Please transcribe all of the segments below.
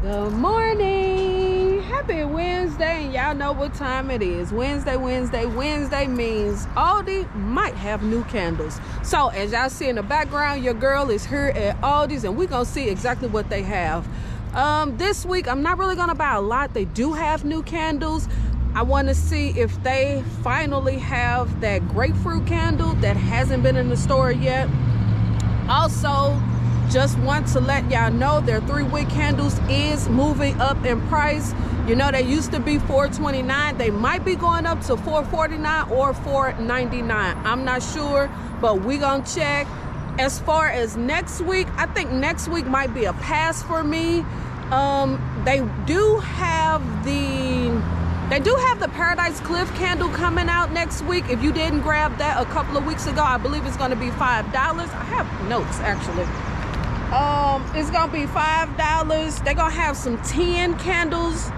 Good morning. Happy Wednesday, and y'all know what time it is. Wednesday means Aldi might have new candles. So as y'all see in the background, your girl is here at Aldi's and we're gonna see exactly what they have. This week I'm not really gonna buy a lot. They do have new candles. I want to see if they finally have that grapefruit candle that hasn't been in the store yet. Also, just want to let y'all know their 3-wick candles is moving up in price. You know, they used to be $4.29. They might be going up to $4.49 or $4.99. I'm not sure, but we gonna check. As far as next week, I think next week might be a pass for me. They do have the Paradise Cliff candle coming out next week. If you didn't grab that a couple of weeks ago, I believe it's going to be $5. I have notes actually. It's gonna be $5. They're gonna have some 10 candles.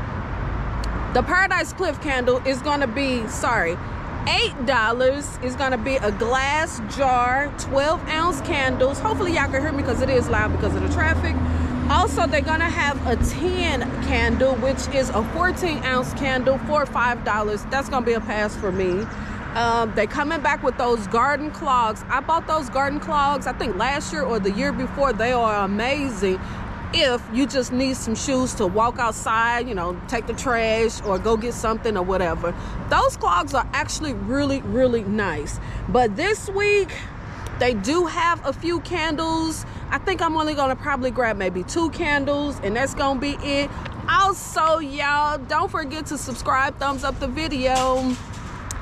The Paradise Cliff candle is gonna be $8. Is gonna be a glass jar, 12-ounce candles. Hopefully y'all can hear me because it is loud because of the traffic. Also, they're gonna have a 10 candle, which is a 14-ounce candle for $5. That's gonna be a pass for me. They coming back with those garden clogs. I bought those garden clogs I think last year or the year before. They are amazing if you just need some shoes to walk outside, you know, take the trash or go get something or whatever. Those clogs are actually really, really nice. But this week they do have a few candles. I think I'm only gonna probably grab maybe 2 candles and that's gonna be it. Also, y'all, don't forget to subscribe, thumbs up the video.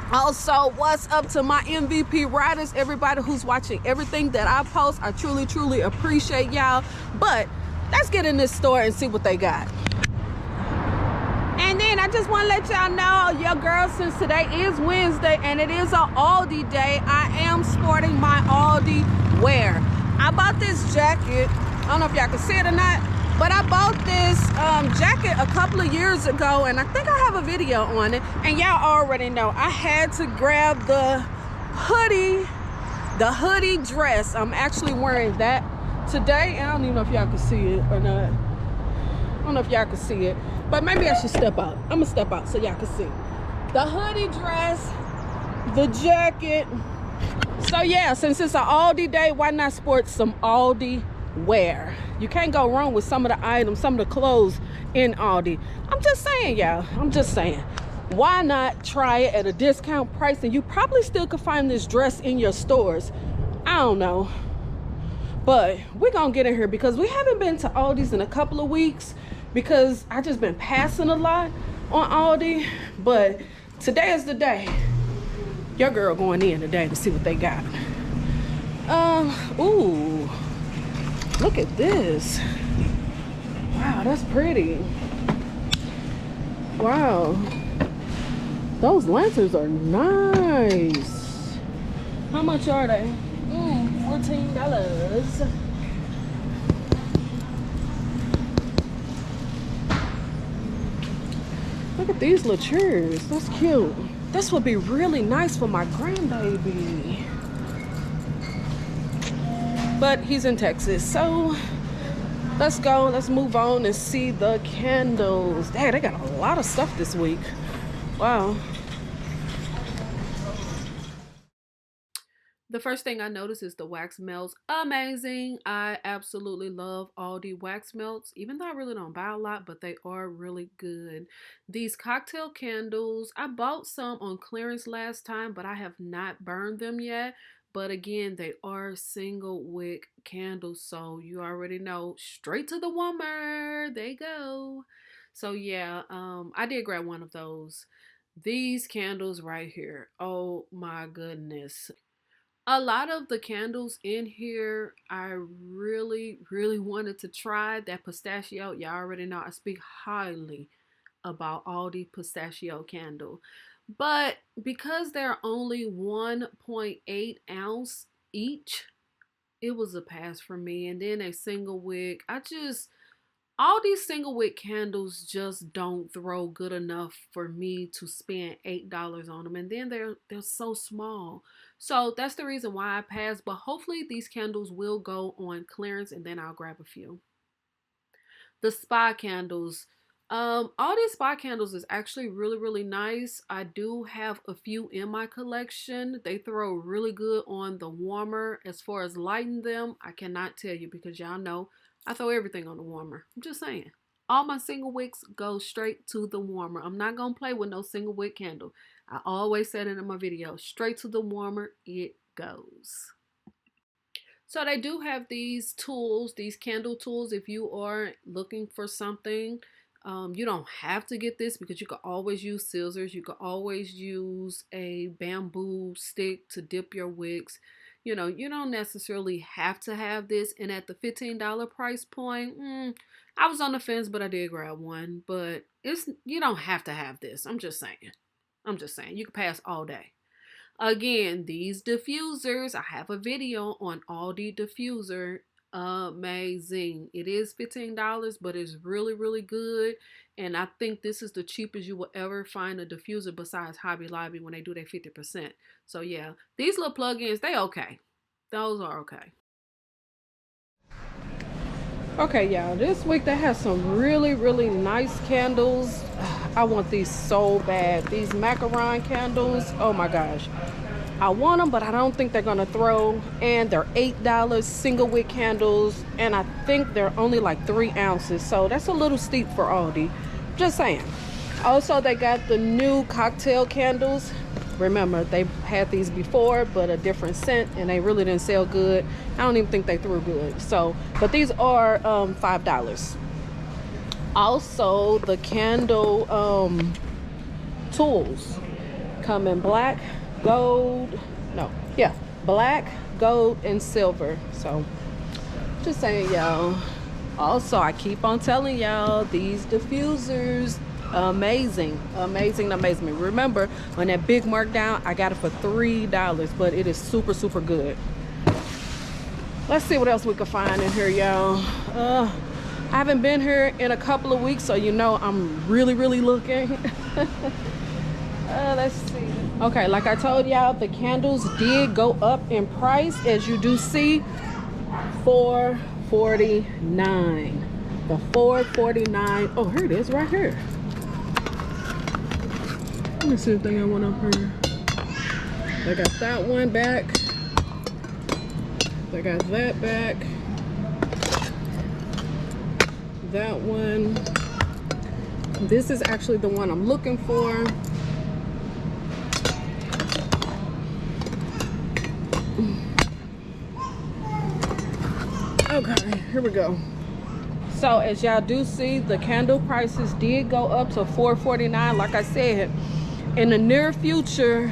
Also, what's up to my MVP riders, everybody who's watching everything that I post. I truly, truly appreciate y'all. But let's get in this store and see what they got. And then I just want to let y'all know, your girl, since today is Wednesday and it is an Aldi day, I am sporting my Aldi wear. I bought this jacket. I don't know if y'all can see it or not, but I bought this jacket a couple of years ago, and I think I have a video on it. And y'all already know I had to grab the hoodie dress. I'm actually wearing that today. I don't even know if y'all can see it or not. I don't know if y'all can see it, but maybe I should step out. I'm gonna step out so y'all can see the hoodie dress, the jacket. So yeah, since it's an Aldi day, why not sport some Aldi wear? You can't go wrong with some of the items, some of the clothes in Aldi. I'm just saying, y'all. I'm just saying. Why not try it at a discount price? And you probably still could find this dress in your stores. I don't know. But we're going to get in here because we haven't been to Aldi's in a couple of weeks because I just been passing a lot on Aldi. But today is the day. Your girl going in today to see what they got. Ooh. Look at this. Wow, that's pretty. Wow. Those lanterns are nice. How much are they? $14. Look at these little chairs. That's cute. This would be really nice for my grandbaby. But he's in Texas, so let's go. Let's move on and see the candles. Dang, they got a lot of stuff this week. Wow. The first thing I noticed is the wax melts. Amazing. I absolutely love Aldi wax melts, even though I really don't buy a lot, but they are really good. These cocktail candles, I bought some on clearance last time, but I have not burned them yet. But again, they are single wick candles, so you already know, straight to the warmer. There you go. So yeah, I did grab one of those. These candles right here, oh my goodness. A lot of the candles in here, I really, really wanted to try. That pistachio, y'all already know I speak highly about Aldi pistachio candle. But because they're only 1.8 ounce each, it was a pass for me. And then a single wick. All these single wick candles just don't throw good enough for me to spend $8 on them. And then they're so small. So that's the reason why I passed. But hopefully these candles will go on clearance and then I'll grab a few. The spy candles. All these spy candles is actually really nice. I do have a few in my collection. They throw really good on the warmer. As far as lighting them, I cannot tell you because y'all know I throw everything on the warmer. I'm just saying. All my single wicks go straight to the warmer. I'm not gonna play with no single wick candle. I always said it in my video. Straight to the warmer it goes. So they do have these tools, these candle tools. If you are looking for something, you don't have to get this because you can always use scissors. You can always use a bamboo stick to dip your wicks. You know, you don't necessarily have to have this. And at the $15 price point, I was on the fence, but I did grab one. But you don't have to have this. I'm just saying. You can pass all day. Again, these diffusers, I have a video on Aldi diffuser. Amazing. It is $15, but it's really good. And I think this is the cheapest you will ever find a diffuser besides Hobby Lobby when they do their 50%. So yeah, these little plugins, they okay. Those are okay. Okay, y'all, this week they have some really nice candles. I want these so bad. These macaron candles, oh my gosh. I want them, but I don't think they're gonna throw. And they're $8 single wick candles, and I think they're only like 3 ounces. So that's a little steep for Aldi. Just saying. Also, they got the new cocktail candles. Remember, they had these before, but a different scent, and they really didn't sell good. I don't even think they threw good. So, but these are $5. Also, the candle tools come in black, gold, black, gold, and silver. So, just saying, y'all. Also, I keep on telling y'all, these diffusers, amazing. Remember, on that big markdown, I got it for $3, but it is super good. Let's see what else we can find in here, y'all. I haven't been here in a couple of weeks, so you know I'm really looking. Let's see. Okay, like I told y'all, the candles did go up in price, as you do see. $4.49. The $4.49. Oh, here it is, right here. Let me see if they got one up here. They got that one back. They got that back. That one. This is actually the one I'm looking for. Okay, here we go. So as y'all do see, the candle prices did go up to $4.49. Like I said, in the near future,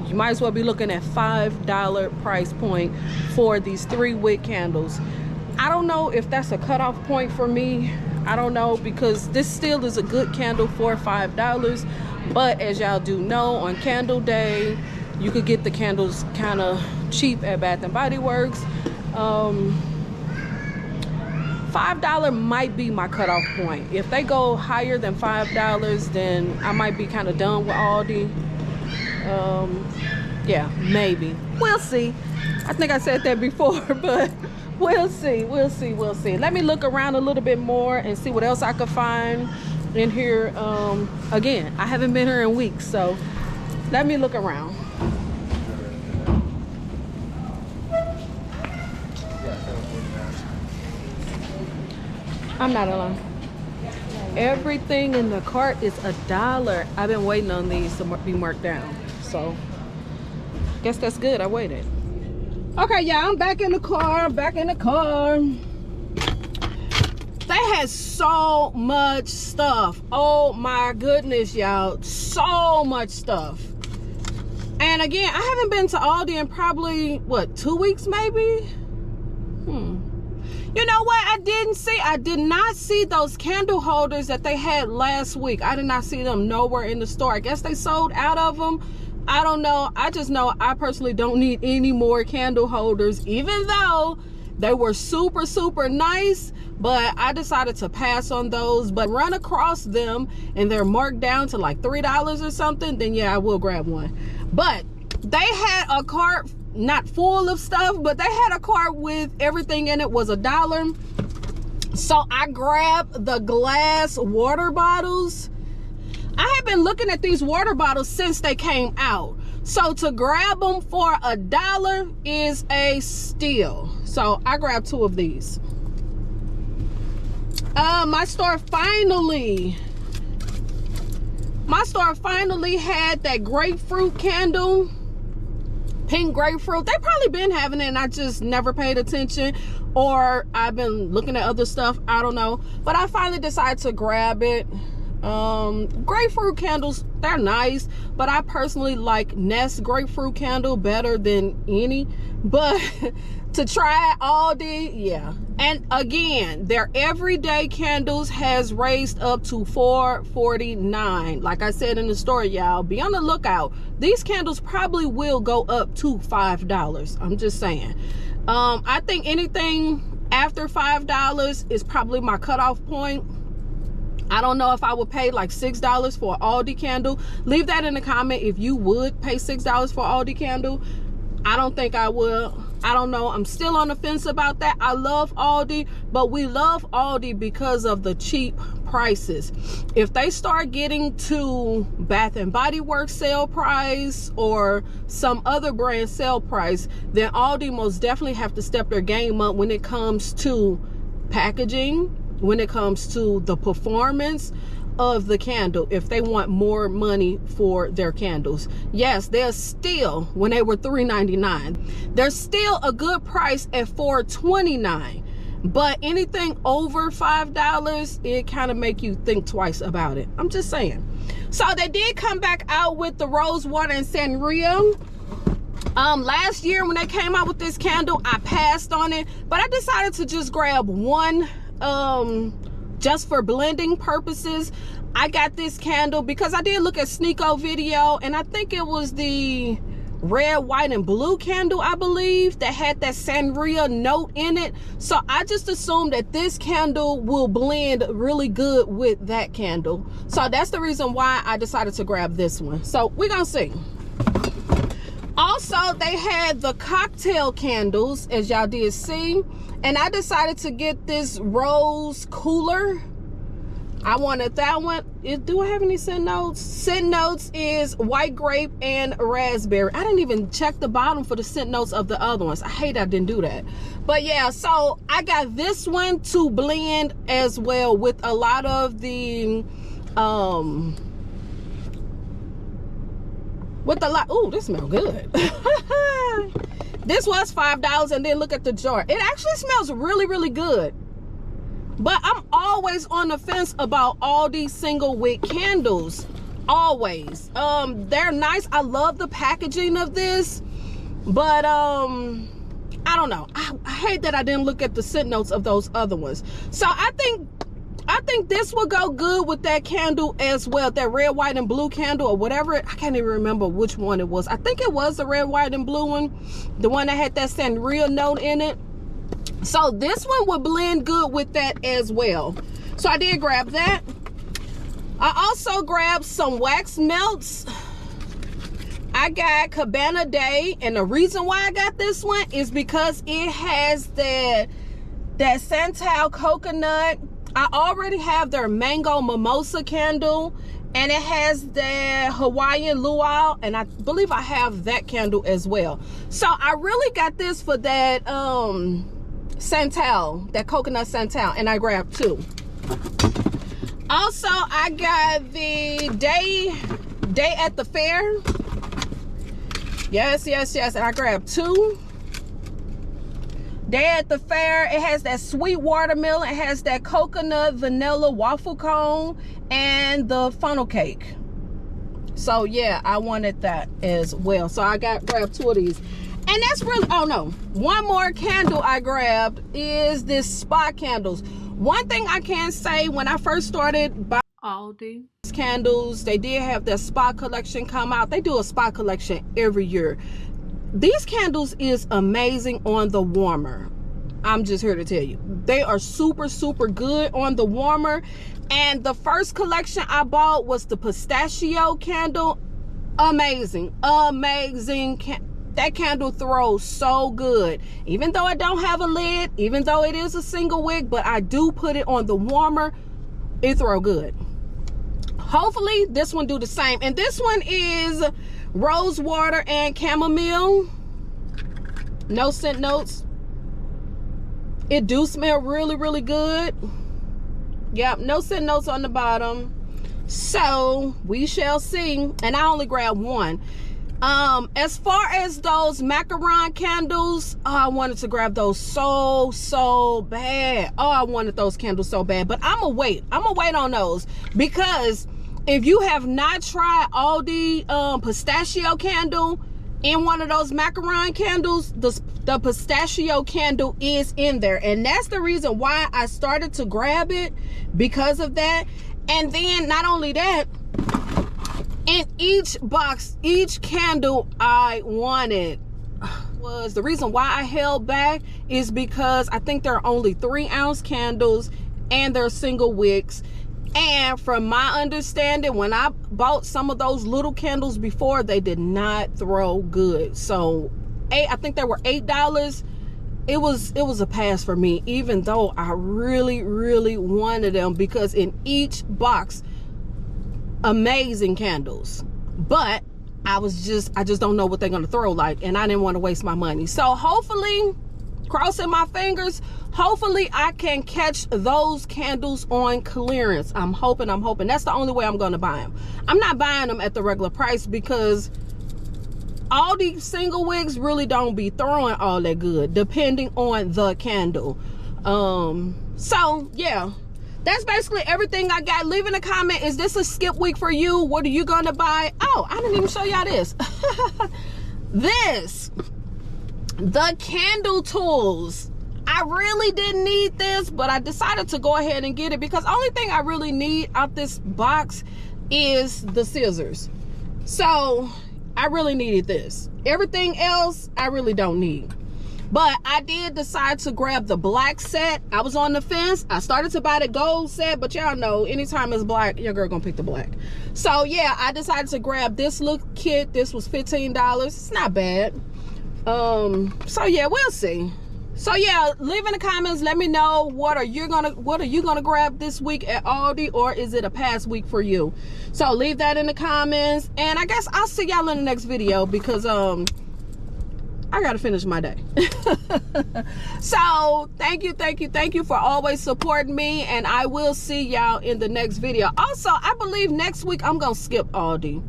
you might as well be looking at $5 price point for these 3 wick candles. I don't know if that's a cutoff point for me. I don't know, because this still is a good candle for $5. But as y'all do know, on candle day, you could get the candles kind of cheap at Bath and Body Works. $5 might be my cutoff point. If they go higher than $5, then I might be kind of done with Aldi. Yeah, maybe. We'll see. I think I said that before, but we'll see. Let me look around a little bit more and see what else I could find in here. Again, I haven't been here in weeks, so let me look around. I'm not alone. Everything in the cart is $1. I've been waiting on these to be marked down, so guess that's good. I waited. Okay, yeah, I'm back in the car. They had so much stuff. Oh my goodness, y'all, so much stuff. And again, I haven't been to Aldi in probably what, 2 weeks maybe. You know what? I did not see those candle holders that they had last week. I did not see them nowhere in the store. I guess they sold out of them. I don't know. I just know I personally don't need any more candle holders, even though they were super nice. But I decided to pass on those. But run across them and they're marked down to like $3 or something, then yeah, I will grab one. But they had a cart, not full of stuff, but they had a cart with everything in it was $1. So I grabbed the glass water bottles. I have been looking at these water bottles since they came out. So to grab them for $1 is a steal. So I grabbed 2 of these. My store finally had that grapefruit candle. Pink grapefruit. They probably been having it and I just never paid attention, or I've been looking at other stuff, I don't know, but I finally decided to grab it. Grapefruit candles, they're nice, but I personally like Nest grapefruit candle better than any. But to try Aldi, yeah. And again, their everyday candles has raised up to $4.49. Like I said in the story, y'all, be on the lookout. These candles probably will go up to $5. I'm just saying. I think anything after $5 is probably my cutoff point. I don't know if I would pay like $6 for an Aldi candle. Leave that in the comment if you would pay $6 for an Aldi candle. I don't think I will. I don't know. I'm still on the fence about that. I love Aldi, but we love Aldi because of the cheap prices. If they start getting to Bath and Body Works sale price or some other brand sale price, then Aldi most definitely have to step their game up when it comes to packaging, when it comes to the performance of the candle, if they want more money for their candles. Yes, they're still, when they were $3.99, they're still a good price at $4.29, but anything over $5, it kind of make you think twice about it. I'm just saying. So they did come back out with the rose water and sangria. Last year when they came out with this candle, I passed on it, but I decided to just grab one just for blending purposes. I got this candle because I did look at Sneeko video, and I think it was the red, white, and blue candle, I believe, that had that sangria note in it. So I just assumed that this candle will blend really good with that candle. So that's the reason why I decided to grab this one. So we're gonna see. Also, they had the cocktail candles, as y'all did see, and I decided to get this rose cooler. I wanted that one. Do I have any scent notes? Scent notes is white grape and raspberry. I didn't even check the bottom for the scent notes of the other ones. I hate I didn't do that. But yeah, so I got this one to blend as well with a lot of the ooh, this smells good. This was $5, and then look at the jar. It actually smells really, really good. But I'm always on the fence about all these single wick candles. Always. They're nice. I love the packaging of this. But I don't know. I hate that I didn't look at the scent notes of those other ones. So I think this will go good with that candle as well. That red, white, and blue candle, or whatever. I can't even remember which one it was. I think it was the red, white, and blue one. The one that had that sangria note in it. So this one will blend good with that as well. So I did grab that. I also grabbed some wax melts. I got Cabana Day, and the reason why I got this one is because it has that Santal coconut. I already have their mango mimosa candle, and it has the Hawaiian luau, and I believe I have that candle as well. So I really got this for that Santal, that coconut Santal, and I grabbed 2. Also, I got the day at the fair. Yes, and I grabbed 2. Day at the fair, it has that sweet watermelon, it has that coconut vanilla waffle cone, and the funnel cake. So yeah, I wanted that as well. So I grabbed 2 of these. And that's really, oh no, one more candle I grabbed is this spa candles. One thing I can say, when I first started buying Aldi candles, they did have their spa collection come out. They do a spa collection every year. These candles is amazing on the warmer. I'm just here to tell you, they are super, super good on the warmer. And the first collection I bought was the pistachio candle. Amazing That candle throws so good. Even though it don't have a lid, even though it is a single wick, but I do put it on the warmer, it throw good. Hopefully this one do the same. And this one is rose water and chamomile. No scent notes. It do smell really, really good. Yep, no scent notes on the bottom. So we shall see. And I only grabbed one. As far as those macaron candles, I wanted to grab those so bad. Oh, I wanted those candles so bad. But I'm gonna wait on those, because if you have not tried Aldi pistachio candle in one of those macaron candles, the pistachio candle is in there, and that's the reason why I started to grab it, because of that. And then not only that, in each box, each candle I wanted was the reason why I held back, is because I think there are only 3-ounce candles and they're single wicks. And from my understanding, when I bought some of those little candles before, they did not throw good. So I think they were $8. It was a pass for me, even though I really wanted them, because in each box, amazing candles. But I just don't know what they're gonna throw like, and I didn't want to waste my money. So hopefully, crossing my fingers, hopefully I can catch those candles on clearance. I'm hoping. That's the only way I'm gonna buy them. I'm not buying them at the regular price, because all these single wicks really don't be throwing all that good, depending on the candle. So yeah, that's basically everything I got. Leave in a comment, is this a skip week for you? What are you gonna buy? Oh, I didn't even show y'all this. The candle tools. I really didn't need this, but I decided to go ahead and get it, because the only thing I really need out this box is the scissors. So I really needed this. Everything else I really don't need. But I did decide to grab the black set. I was on the fence. I started to buy the gold set, but y'all know anytime it's black, your girl gonna pick the black. So yeah, I decided to grab this little kit. This was $15. It's not bad. So yeah, we'll see. So yeah, leave in the comments, let me know what are you gonna grab this week at Aldi, or is it a past week for you? So leave that in the comments, and I guess I'll see y'all in the next video, because I gotta finish my day. So thank you for always supporting me, and I will see y'all in the next video. Also, I believe next week I'm gonna skip Aldi.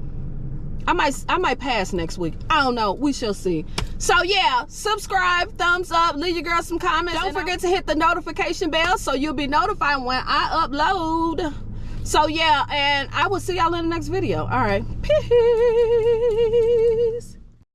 I might pass next week. I don't know. We shall see. So yeah, subscribe, thumbs up, leave your girl some comments. Don't forget to hit the notification bell so you'll be notified when I upload. So yeah, and I will see y'all in the next video. All right. Peace.